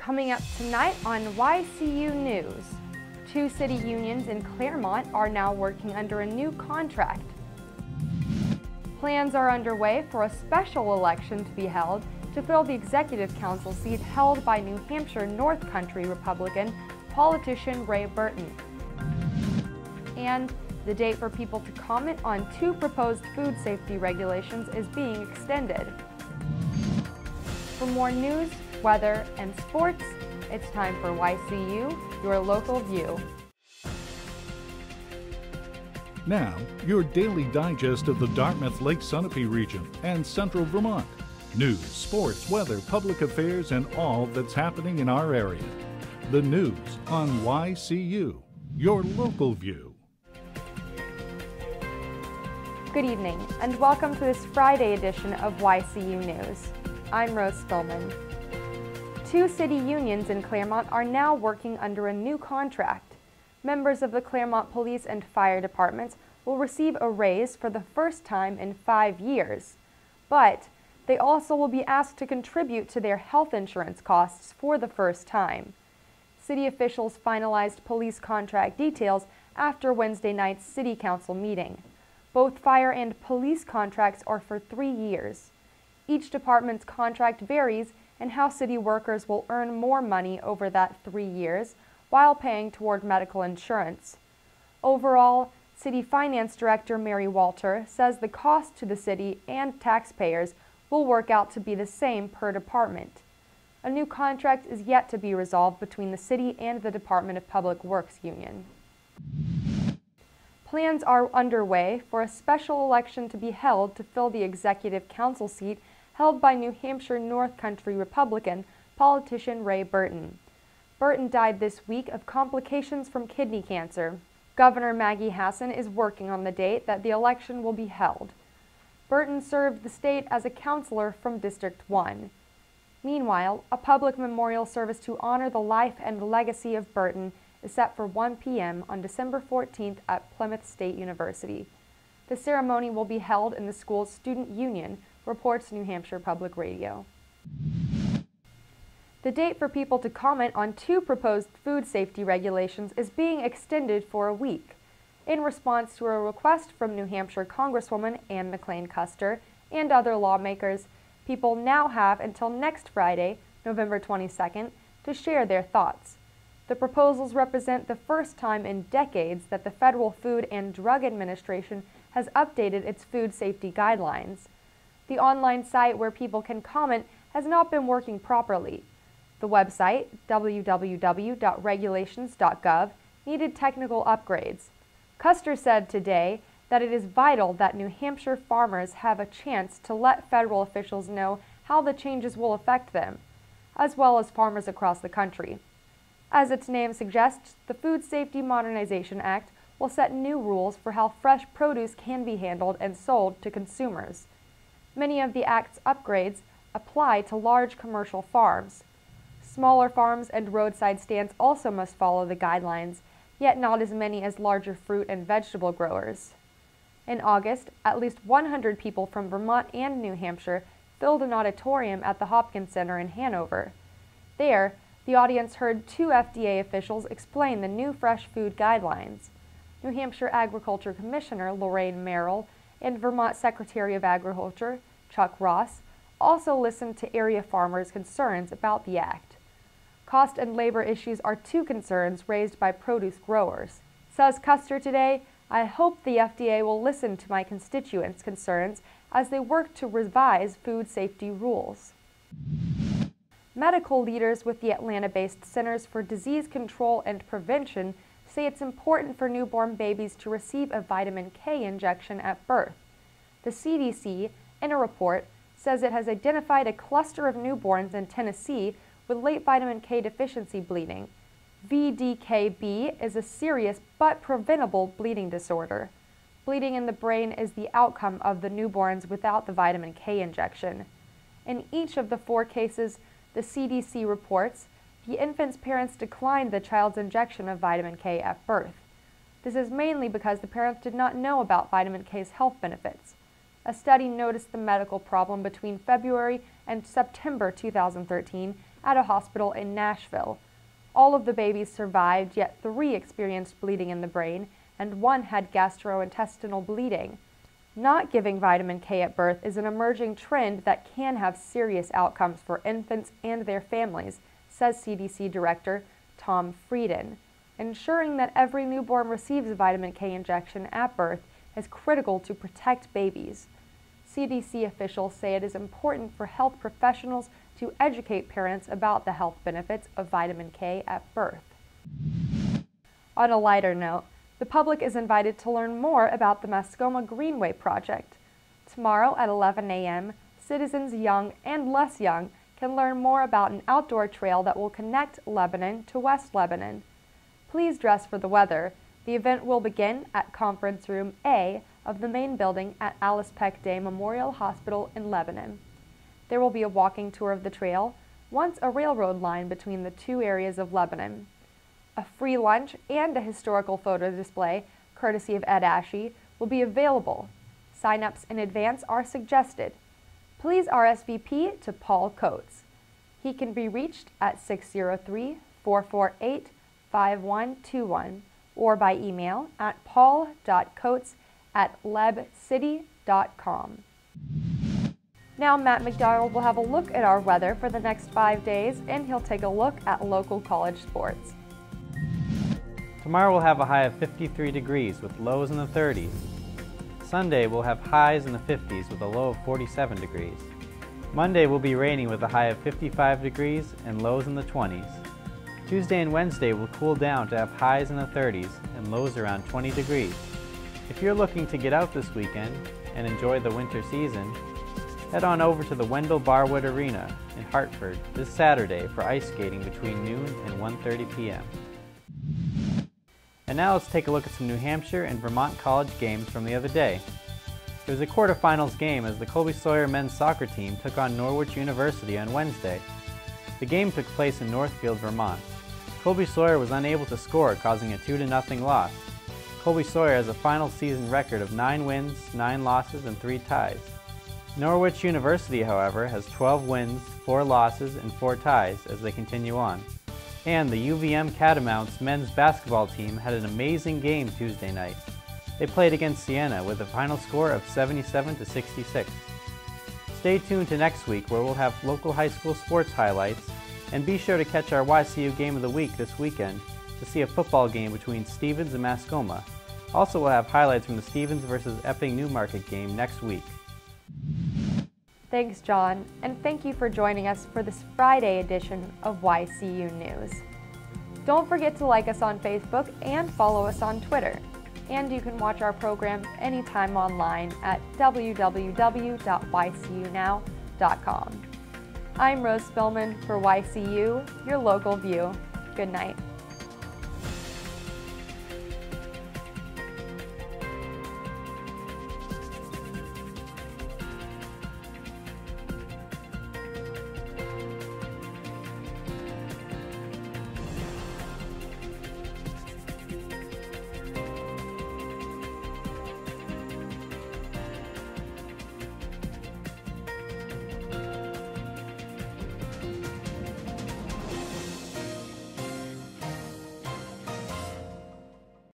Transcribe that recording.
Coming up tonight on YCU News, 2 city unions in Claremont are now working under a new contract. Plans are underway for a special election to be held to fill the executive council seat held by New Hampshire North Country Republican politician Ray Burton. And the date for people to comment on 2 proposed food safety regulations is being extended. For more news, weather, and sports, it's time for YCU, your local view. Now, your daily digest of the Dartmouth Lake Sunapee region and central Vermont. News, sports, weather, public affairs, and all that's happening in our area. The news on YCU, your local view. Good evening, and welcome to this Friday edition of YCU News. I'm Rose Spillman. 2 city unions in Claremont are now working under a new contract. Members of the Claremont Police and Fire Departments will receive a raise for the first time in 5 years. But they also will be asked to contribute to their health insurance costs for the first time. City officials finalized police contract details after Wednesday night's City Council meeting. Both fire and police contracts are for 3 years. Each department's contract varies and how city workers will earn more money over that 3 years while paying toward medical insurance. Overall, City Finance Director Mary Walter says the cost to the city and taxpayers will work out to be the same per department. A new contract is yet to be resolved between the city and the Department of Public Works Union. Plans are underway for a special election to be held to fill the executive council seat held by New Hampshire North Country Republican politician Ray Burton. Burton died this week of complications from kidney cancer. Governor Maggie Hassan is working on the date that the election will be held. Burton served the state as a councilor from District 1. Meanwhile, a public memorial service to honor the life and legacy of Burton is set for 1 p.m. on December 14th at Plymouth State University. The ceremony will be held in the school's student union, reports New Hampshire Public Radio. The date for people to comment on 2 proposed food safety regulations is being extended for a week. In response to a request from New Hampshire Congresswoman Ann McLean Custer and other lawmakers, people now have until next Friday, November 22nd, to share their thoughts. The proposals represent the first time in decades that the Federal Food and Drug Administration has updated its food safety guidelines. The online site where people can comment has not been working properly. The website, www.regulations.gov, needed technical upgrades. Custer said today that it is vital that New Hampshire farmers have a chance to let federal officials know how the changes will affect them, as well as farmers across the country. As its name suggests, the Food Safety Modernization Act will set new rules for how fresh produce can be handled and sold to consumers. Many of the Act's upgrades apply to large commercial farms. Smaller farms and roadside stands also must follow the guidelines, yet not as many as larger fruit and vegetable growers. In August, at least 100 people from Vermont and New Hampshire filled an auditorium at the Hopkins Center in Hanover. There, the audience heard 2 FDA officials explain the new fresh food guidelines. New Hampshire Agriculture Commissioner Lorraine Merrill and Vermont Secretary of Agriculture Chuck Ross also listened to area farmers' concerns about the act. Cost and labor issues are 2 concerns raised by produce growers. Says Custer today, "I hope the FDA will listen to my constituents' concerns as they work to revise food safety rules." Medical leaders with the Atlanta-based Centers for Disease Control and Prevention say it's important for newborn babies to receive a vitamin K injection at birth. The CDC, in a report, says it has identified a cluster of newborns in Tennessee with late vitamin K deficiency bleeding. VDKB is a serious but preventable bleeding disorder. Bleeding in the brain is the outcome of the newborns without the vitamin K injection. In each of the 4 cases, the CDC reports, the infant's parents declined the child's injection of vitamin K at birth. This is mainly because the parents did not know about vitamin K's health benefits. A study noticed the medical problem between February and September 2013 at a hospital in Nashville. All of the babies survived, yet 3 experienced bleeding in the brain, and 1 had gastrointestinal bleeding. Not giving vitamin K at birth is an emerging trend that can have serious outcomes for infants and their families, says CDC Director Tom Frieden. Ensuring that every newborn receives a vitamin K injection at birth is critical to protect babies. CDC officials say it is important for health professionals to educate parents about the health benefits of vitamin K at birth. On a lighter note, the public is invited to learn more about the Mascoma Greenway project. Tomorrow at 11 a.m., citizens young and less young can learn more about an outdoor trail that will connect Lebanon to West Lebanon. Please dress for the weather. The event will begin at Conference Room A of the main building at Alice Peck Day Memorial Hospital in Lebanon. There will be a walking tour of the trail, once a railroad line between the 2 areas of Lebanon. A free lunch and a historical photo display, courtesy of Ed Ashey, will be available. Sign-ups in advance are suggested. Please RSVP to Paul Coates. He can be reached at 603-448-5121 or by email at paul.coates@lebcity.com. Now Matt McDonald will have a look at our weather for the next 5 days, and he'll take a look at local college sports. Tomorrow we'll have a high of 53 degrees with lows in the 30s. Sunday we'll have highs in the 50s with a low of 47 degrees. Monday will be raining with a high of 55 degrees and lows in the 20s. Tuesday and Wednesday will cool down to have highs in the 30s and lows around 20 degrees. If you're looking to get out this weekend and enjoy the winter season, head on over to the Wendell Barwood Arena in Hartford this Saturday for ice skating between noon and 1:30 p.m. And now let's take a look at some New Hampshire and Vermont college games from the other day. There was a quarterfinals game as the Colby Sawyer men's soccer team took on Norwich University on Wednesday. The game took place in Northfield, Vermont. Colby Sawyer was unable to score, causing a 2-0 loss. Colby Sawyer has a final season record of 9 wins, 9 losses, and 3 ties. Norwich University, however, has 12 wins, 4 losses, and 4 ties as they continue on. And the UVM Catamounts men's basketball team had an amazing game Tuesday night. They played against Siena with a final score of 77-66. Stay tuned to next week where we'll have local high school sports highlights, and be sure to catch our YCU Game of the Week this weekend to see a football game between Stevens and Mascoma. Also, we'll have highlights from the Stevens versus Epping Newmarket game next week. Thanks, John, and thank you for joining us for this Friday edition of YCU News. Don't forget to like us on Facebook and follow us on Twitter. And you can watch our program anytime online at www.ycunow.com. I'm Rose Spillman for YCU, your local view. Good night.